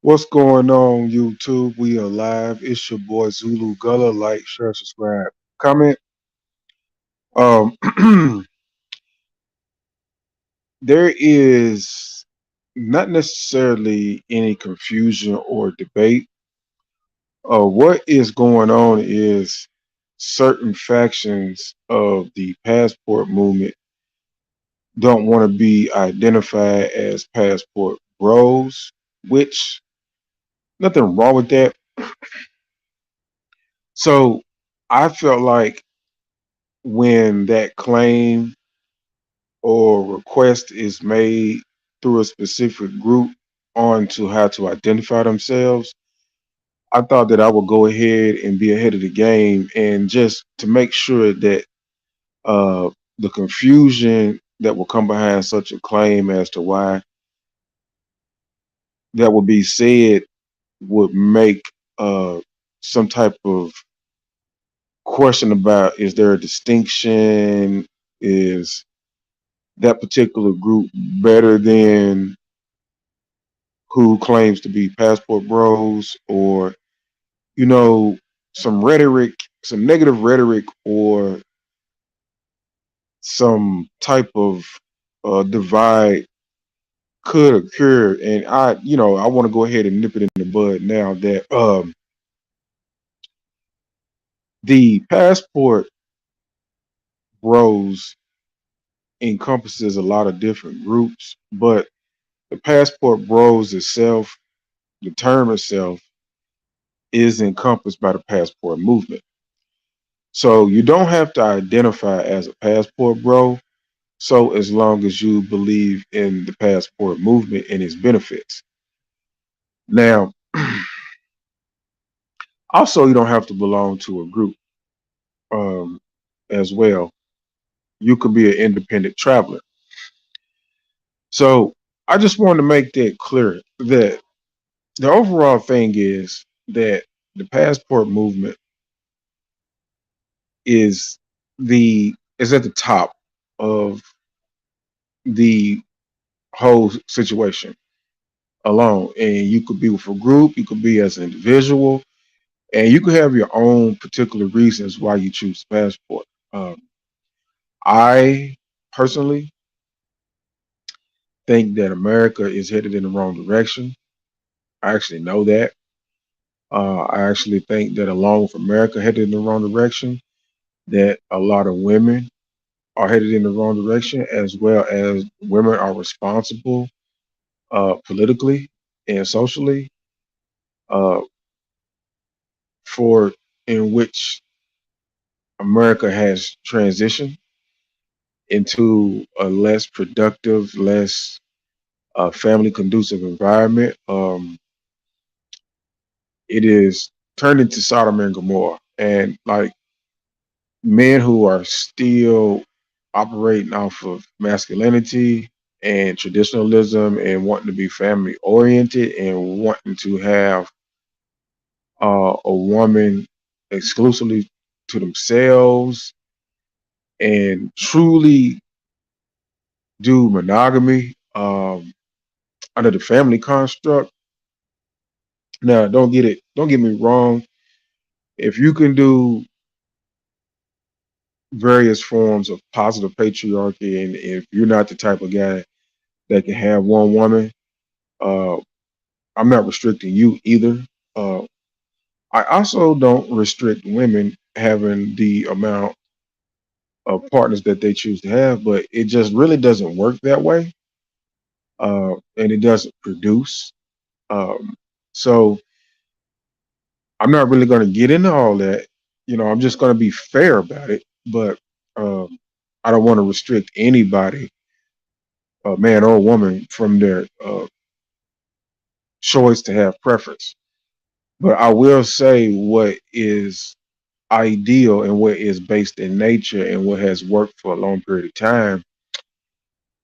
What's going on, YouTube? We are live. It's your boy Zulu Gullah. Like, share, subscribe, comment. Um, there is not necessarily any confusion or debate. What is going on is certain factions of the passport movement don't want to be identified as passport bros, which nothing wrong with that. So I felt like when that claim or request is made through a specific group on to how to identify themselves, I thought that I would go ahead and be ahead of the game and just to make sure that uh, the confusion that will come behind such a claim as to why that would be said would make some type of question about is there a distinction? Is that particular group better than who claims to be passport bros, or you know some rhetoric, some negative rhetoric, or some type of divide could occur. And I want to go ahead and nip it in the bud now that the passport bros encompasses a lot of different groups, but the passport bros itself, the term itself, is encompassed by the passport movement. So you don't have to identify as a passport bro. So as long as you believe in the passport movement and its benefits. Now, also you don't have to belong to a group um, as well. You could be an independent traveler. So I just wanted to make that clear that the overall thing is that the passport movement is is at the top of the whole situation alone. And you could be with a group, you could be as an individual, and you could have your own particular reasons why you choose passport. Um, I personally think that America is headed in the wrong direction. I actually know that. I actually think that along with America headed in the wrong direction, that a lot of women are headed in the wrong direction, as well as women are responsible politically and socially uh, for in which America has transitioned into a less productive, less family conducive environment. It is turned into Sodom and Gomorrah, and like men who are still operating off of masculinity and traditionalism and wanting to be family oriented and wanting to have a woman exclusively to themselves and truly do monogamy under the family construct. Now, don't get me wrong. If you can do various forms of positive patriarchy, and if you're not the type of guy that can have one woman, uh, I'm not restricting you either. Uh, I also don't restrict women having the amount of partners that they choose to have, but it just really doesn't work that way, and it doesn't produce. Um, so I'm not really going to get into all that. I'm just going to be fair about it, but um, I don't want to restrict anybody, man or woman, from their choice to have preference. But I will say what is ideal and what is based in nature and what has worked for a long period of time,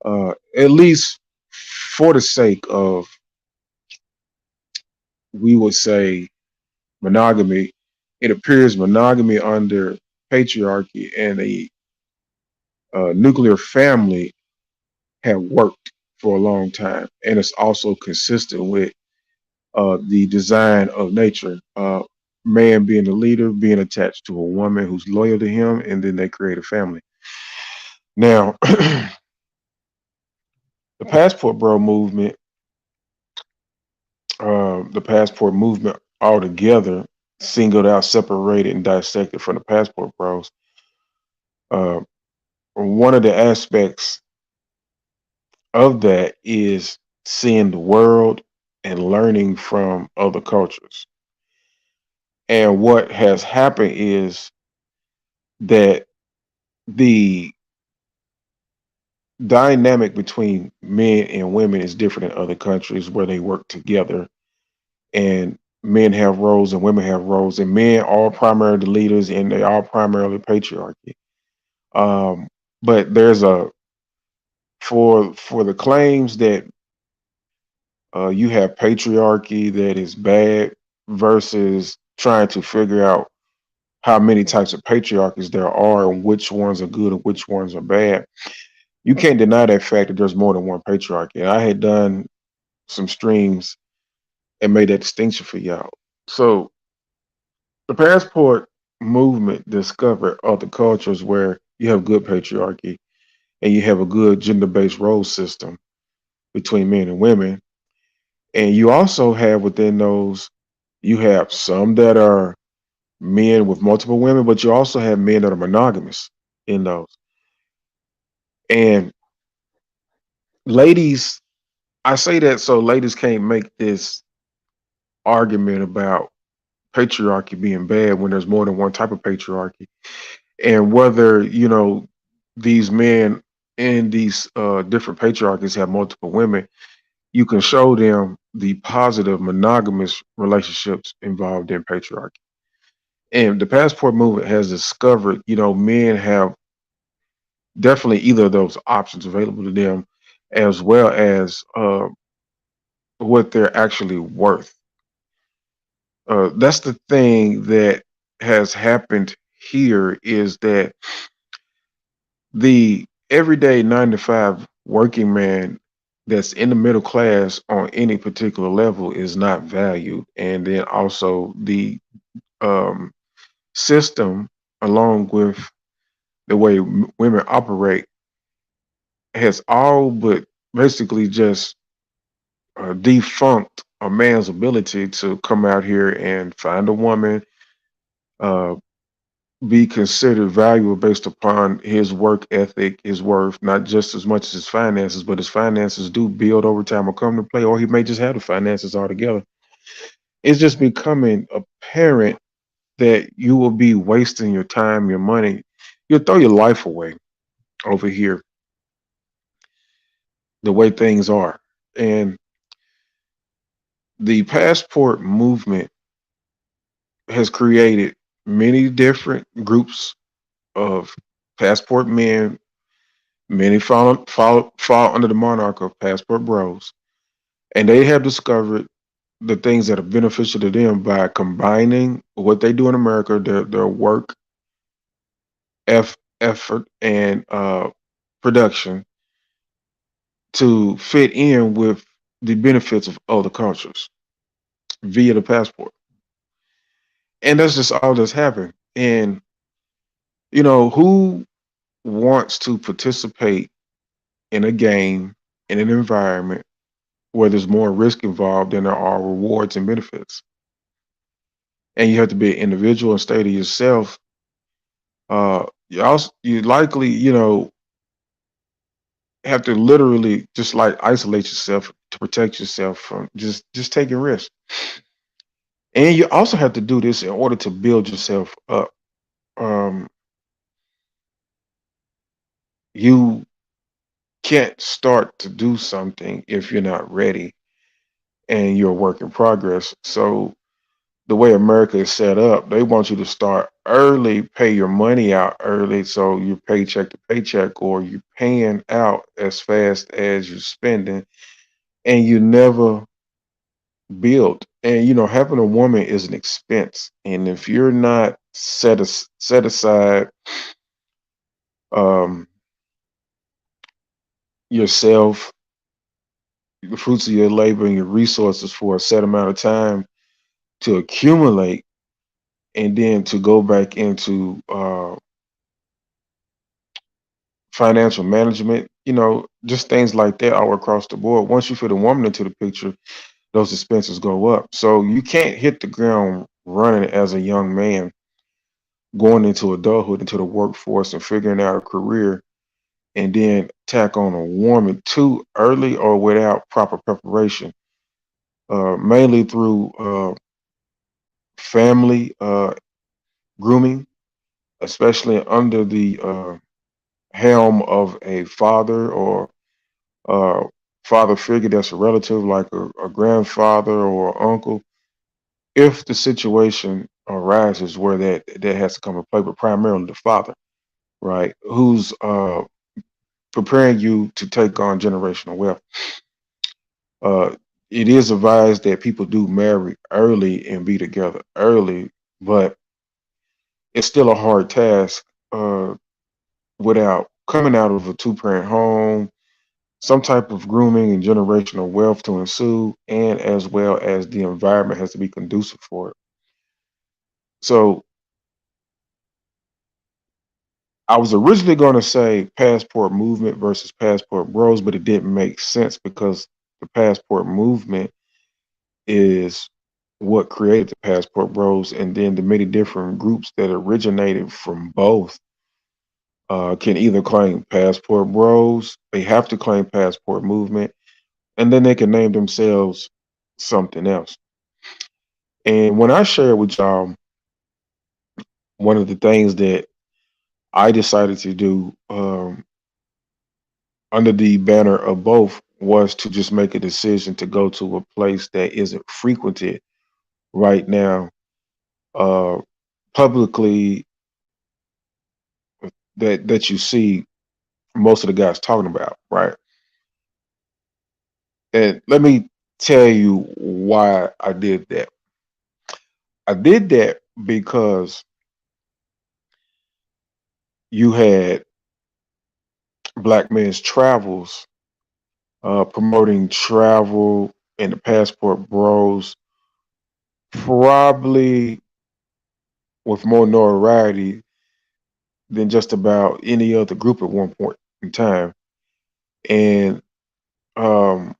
at least for the sake of, we would say, monogamy. It appears monogamy under patriarchy and a nuclear family have worked for a long time, and it's also consistent with the design of nature. Man being the leader, being attached to a woman who's loyal to him, and then they create a family. Now, the passport bro movement, the passport movement altogether, singled out, separated, and dissected from the passport bros. Uh, One of the aspects of that is seeing the world and learning from other cultures. And what has happened is that the dynamic between men and women is different in other countries where they work together, and men have roles and women have roles, and men are primarily leaders and they are primarily patriarchy. Um, but there's a for the claims that you have patriarchy that is bad versus trying to figure out how many types of patriarchies there are and which ones are good and which ones are bad. You can't deny that fact that there's more than one patriarchy. And I had done some streams and made that distinction for y'all. So the passport movement discovered other cultures where you have good patriarchy and you have a good gender-based role system between men and women. And you also have within those, you have some that are men with multiple women, but you also have men that are monogamous in those. And ladies, I say that so ladies can't make this argument about patriarchy being bad when there's more than one type of patriarchy. And whether, these men in these different patriarchies have multiple women, you can show them the positive monogamous relationships involved in patriarchy. And the passport movement has discovered, men have definitely either of those options available to them, as well as what they're actually worth. That's the thing that has happened here is that the everyday 9 to 5 working man that's in the middle class on any particular level is not valued. And then also the um, system, along with the way women operate, has all but basically just defunct a man's ability to come out here and find a woman, uh, be considered valuable based upon his work ethic, his worth, not just as much as his finances, but his finances do build over time or come to play, or he may just have the finances altogether. It's just becoming apparent that you will be wasting your time, your money. You'll throw your life away over here, the way things are. And the passport movement has created many different groups of passport men. Many fall under the monarch of passport bros, and they have discovered the things that are beneficial to them by combining what they do in America, their work, effort, and production to fit in with the benefits of other cultures via the passport. And that's just all that's happened. And who wants to participate in a game in an environment where there's more risk involved than there are rewards and benefits? And you have to be an individual and stay to yourself. You likely, have to literally just like isolate yourself to protect yourself from just taking risks. And you also have to do this in order to build yourself up. Um, you can't start to do something if you're not ready and you're a work in progress. So the way America is set up, they want you to start early, pay your money out early, so you're paycheck to paycheck, or you're paying out as fast as you're spending, and you never build. And having a woman is an expense, and if you're not set aside um, yourself the fruits of your labor and your resources for a set amount of time to accumulate and then to go back into financial management, just things like that all across the board. Once you fit a woman into the picture, those expenses go up. So you can't hit the ground running as a young man going into adulthood, into the workforce and figuring out a career and then tack on a woman too early or without proper preparation, mainly through family grooming, especially under the helm of a father or uh, father figure that's a relative, like a grandfather or uncle. If the situation arises where that has to come into play, but primarily the father, right, who's preparing you to take on generational wealth. Uh, it is advised that people do marry early and be together early, but it's still a hard task without coming out of a two-parent home, some type of grooming and generational wealth to ensue, and as well as the environment has to be conducive for it. So I was originally going to say passport movement versus passport bros, but it didn't make sense because the passport movement is what created the passport bros, and then the many different groups that originated from both can either claim passport bros, they have to claim passport movement, and then they can name themselves something else. And when I share with y'all, one of the things that I decided to do under the banner of both was to just make a decision to go to a place that isn't frequented right now uh, publicly, that you see most of the guys talking about, right? And let me tell you why I did that. I did that because you had Black Men's Travels promoting travel and the Passport Bros probably with more notoriety than just about any other group at one point in time. And um,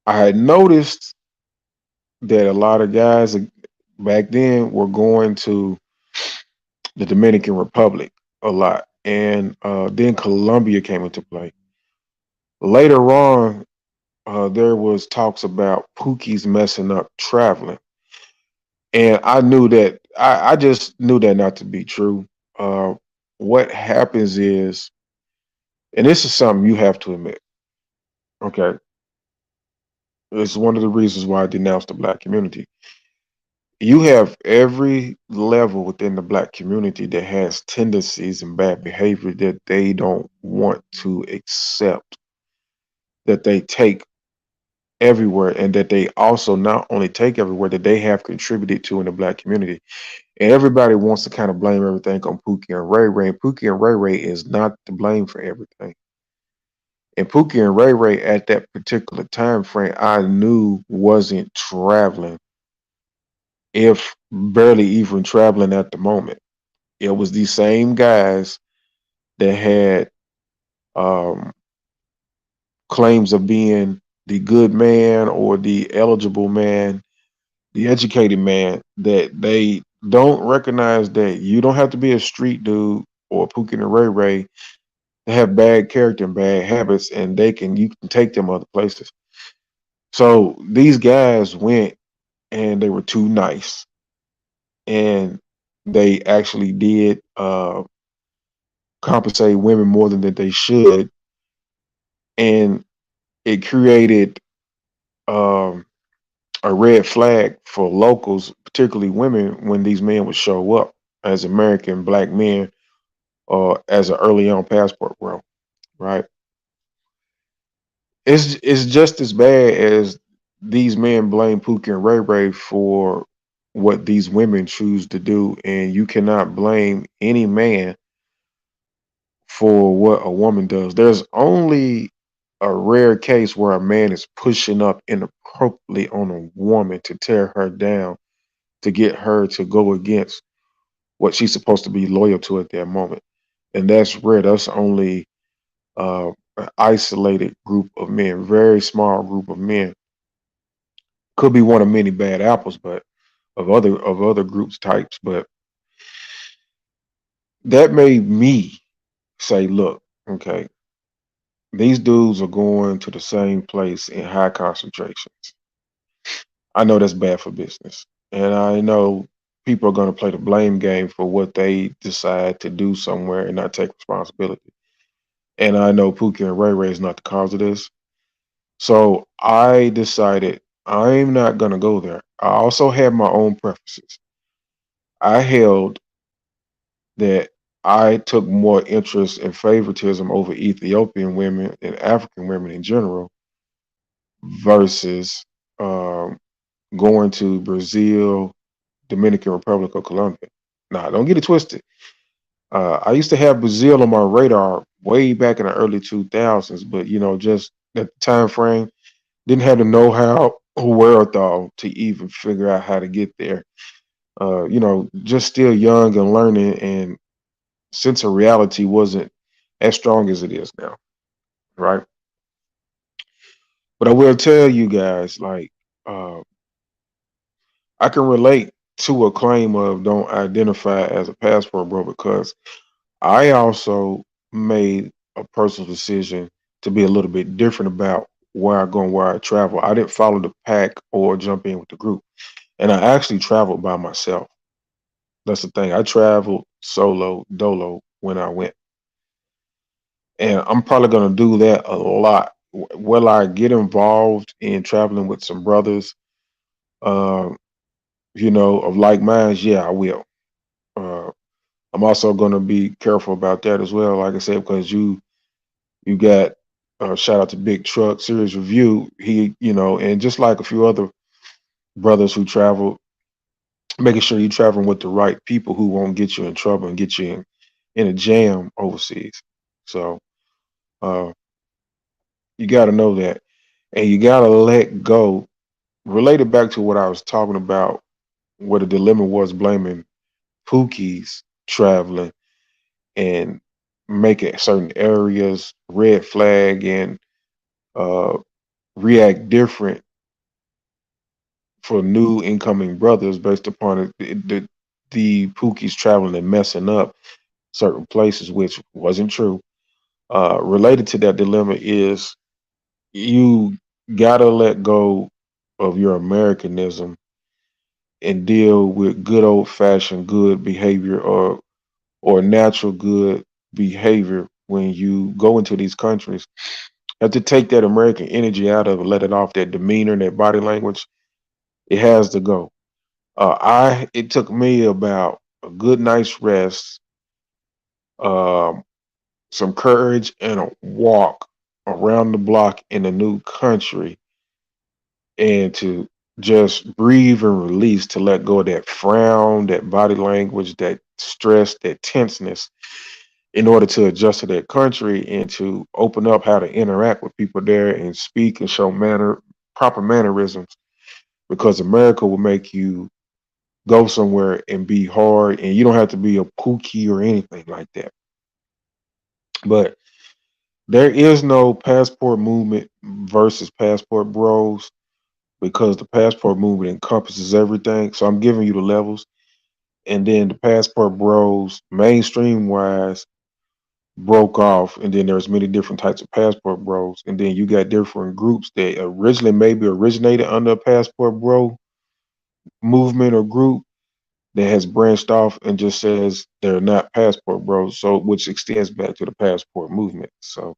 I had noticed that a lot of guys back then were going to the Dominican Republic a lot. And then Colombia came into play. Later on, there was talks about Pookie's messing up traveling. And I just knew that not to be true. Uh, what happens is, and this is something you have to admit, okay, it's one of the reasons why I denounced the black community. You have every level within the black community that has tendencies and bad behavior that they don't want to accept, that they take everywhere, and that they also not only take everywhere, that they have contributed to in the black community. And everybody wants to kind of blame everything on Pookie and Ray Ray. And Pookie and Ray Ray is not to blame for everything. And Pookie and Ray Ray at that particular time frame, I knew wasn't traveling, if barely even traveling at the moment. It was these same guys that had um, claims of being the good man or the eligible man, the educated man, that they don't recognize that you don't have to be a street dude or Pookie and Ray Ray to have bad character and bad habits, and you can take them other places. So these guys went and they were too nice, and they actually did compensate women more than that they should, and it created um, a red flag for locals, particularly women, when these men would show up as American black men as an early on passport bro, right? It's just as bad as these men blame Pookie and Ray Ray for what these women choose to do, and you cannot blame any man for what a woman does. There's only a rare case where a man is pushing up inappropriately on a woman to tear her down, to get her to go against what she's supposed to be loyal to at that moment. And that's rare. That's only an isolated group of men, very small group of men. Could be one of many bad apples, but of other groups types. But that made me say, look, okay, these dudes are going to the same place in high concentrations. I know that's bad for business. And I know people are going to play the blame game for what they decide to do somewhere and not take responsibility. And I know Pookie and Ray Ray is not the cause of this. So I decided I'm not going to go there. I also had my own preferences. I held that I took more interest in favoritism over Ethiopian women and African women in general versus um, going to Brazil, Dominican Republic, or Colombia. Now, don't get it twisted. I used to have Brazil on my radar way back in the early 2000s, but just at the time frame, didn't have the know-how or wherewithal to even figure out how to get there. Just still young and learning, and sense of reality wasn't as strong as it is now, right? But I will tell you guys, like, uh, I can relate to a claim of don't identify as a passport bro because I also made a personal decision to be a little bit different about where I go and where I travel. I didn't follow the pack or jump in with the group. And I actually traveled by myself. That's the thing. I traveled solo, dolo when I went. And I'm probably going to do that a lot. Will I get involved in traveling with some brothers, um, of like minds? Yeah, I will. Uh, I'm also going to be careful about that as well. Like I said, because you got shout out to Big Truck Series Review. And just like a few other brothers who travel, making sure you're traveling with the right people who won't get you in trouble and get you in a jam overseas. So uh, you got to know that, and you got to let go. Related back to what I was talking about, where the dilemma was blaming Pookie's traveling and making certain areas red flag and uh, react different for new incoming brothers based upon the Pookie's traveling and messing up certain places, which wasn't true. Related to that dilemma is you gotta let go of your Americanism and deal with good old fashioned good behavior or natural good behavior when you go into these countries. You have to take that American energy out of it, let it off, that demeanor, that body language. It has to go. It took me about a good night's rest, um, some courage, and a walk around the block in a new country, and to just breathe and release, to let go of that frown, that body language, that stress, that tenseness, in order to adjust to that country and to open up how to interact with people there and speak and show proper mannerisms. Because America will make you go somewhere and be hard, and you don't have to be a pookie or anything like that. But there is no passport movement versus passport bros because the passport movement encompasses everything. So I'm giving you the levels. And then the passport bros, mainstream wise, broke off. And then there's many different types of passport bros. And then you got different groups that originally maybe originated under a passport bro movement or group that has branched off and just says they're not passport bros. So which extends back to the passport movement. So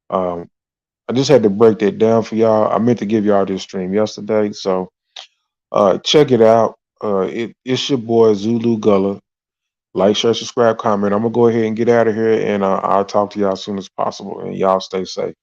um, I just had to break that down for y'all. I meant to give y'all this stream yesterday, so check it out. It's your boy Zulu Gullah. Like, share, subscribe, comment. I'm gonna go ahead and get out of here, and I'll talk to y'all as soon as possible. And y'all stay safe.